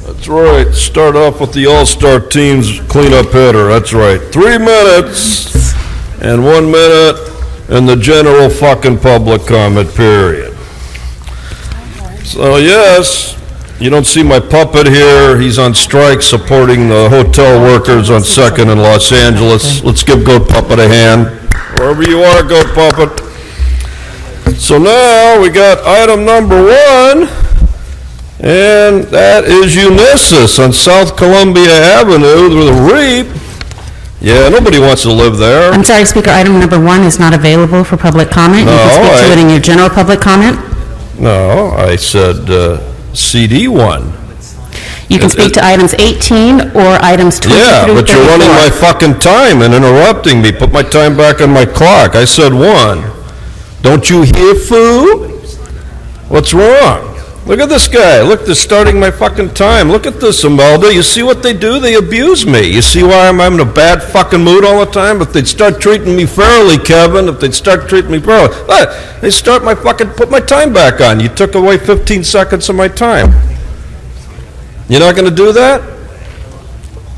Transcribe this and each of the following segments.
That's right. Start off with the All-Star team's cleanup hitter. That's right. 3 minutes and 1 minute in the general fucking public comment period. So yes, you don't see my puppet here. He's on strike supporting the hotel workers on 2nd in Los Angeles. Let's give Goat Puppet a hand. Wherever you are, Goat Puppet. So now we got item number 1. And that is Eunesies on South Columbia Avenue with a reap. Yeah, nobody wants to live there. I'm sorry, Speaker, item number 1 is not available for public comment. You can speak to it in your general public comment. No, I said CD1. You can speak to items 18 or items 23 Yeah, but you're running my fucking time and interrupting me. Put my time back on my clock. I said 1. Don't you hear, foo? What's wrong? Look at this guy. Look, they're starting my fucking time. Look at this, Imelda. You see what they do? They abuse me. You see why I'm in a bad fucking mood all the time? If they'd start treating me fairly, Kevin, if they'd start treating me fairly. Look, they start my fucking, put my time back on. You took away 15 seconds of my time. You're not going to do that?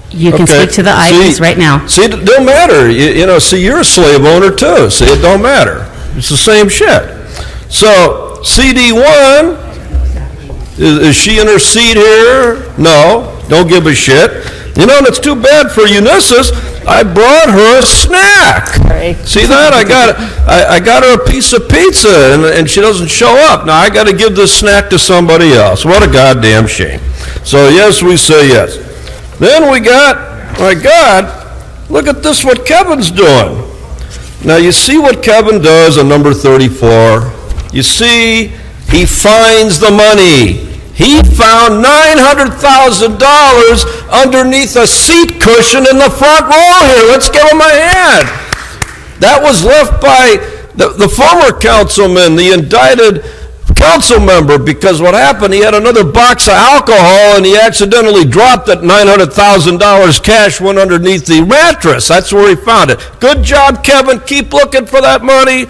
You can speak to the items right now. See, it don't matter. You know, see, you're a slave owner too. See, it don't matter. It's the same shit. So, CD1... Is she in her seat here? No, don't give a shit. You know, and it's too bad for Eunesies. I brought her a snack. Sorry. See that? I got her a piece of pizza, and she doesn't show up. Now I got to give this snack to somebody else. What a goddamn shame. So yes, we say yes. Then we got, my God, look at this, what Kevin's doing. Now you see what Kevin does on number 34. You see, he finds the money. He found $900,000 underneath a seat cushion in the front row here. Let's give him a hand. That was left by the former councilman, the indicted council member, because what happened, he had another box of alcohol and he accidentally dropped it. $900,000 cash went underneath the mattress. That's where he found it. Good job, Kevin. Keep looking for that money.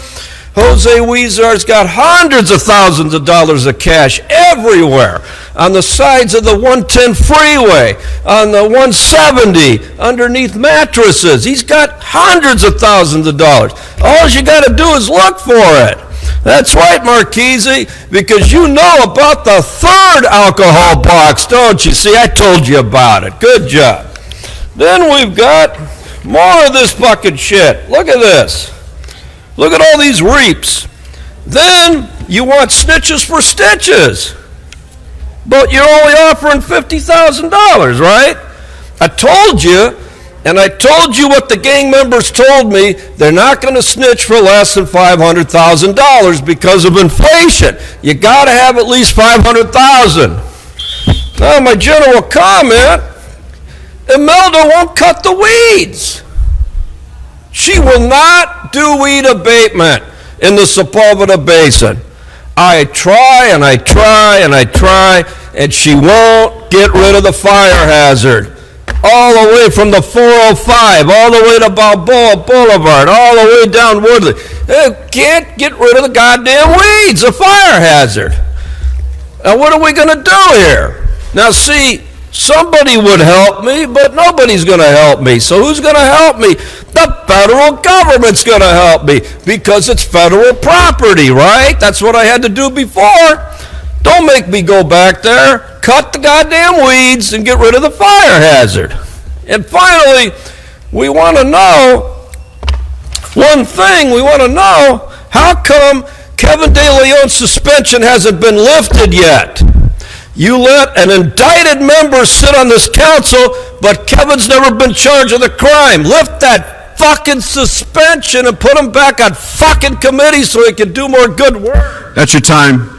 Jose Huizar's got hundreds of thousands of dollars of cash everywhere, on the sides of the 110 freeway, on the 170, underneath mattresses. He's got hundreds of thousands of dollars. All you got to do is look for it. That's right, Marchese, because you know about the third alcohol box, don't you? See, I told you about it. Good job. Then we've got more of this fucking shit. Look at this. Look at all these reaps. Then you want snitches for stitches. But you're only offering $50,000, right? I told you, and I told you what the gang members told me. They're not going to snitch for less than $500,000 because of inflation. You got to have at least $500,000. Now, my general comment, Imelda won't cut the weeds. She will not do weed abatement in the Sepulveda Basin. I try and I try and I try, and she won't get rid of the fire hazard. All the way from the 405, all the way to Balboa Boulevard, all the way down Woodley. They can't get rid of the goddamn weeds, the fire hazard. Now what are we going to do here? Now see, somebody would help me, but nobody's going to help me. So who's going to help me? The federal government's going to help me because it's federal property, right? That's what I had to do before. Don't make me go back there. Cut the goddamn weeds and get rid of the fire hazard. And finally, we want to know one thing. We want to know, how come Kevin De Leon's suspension hasn't been lifted yet? You let an indicted member sit on this council, but Kevin's never been charged with a crime. Lift that fucking suspension and put him back on fucking committee so he can do more good work. That's your time.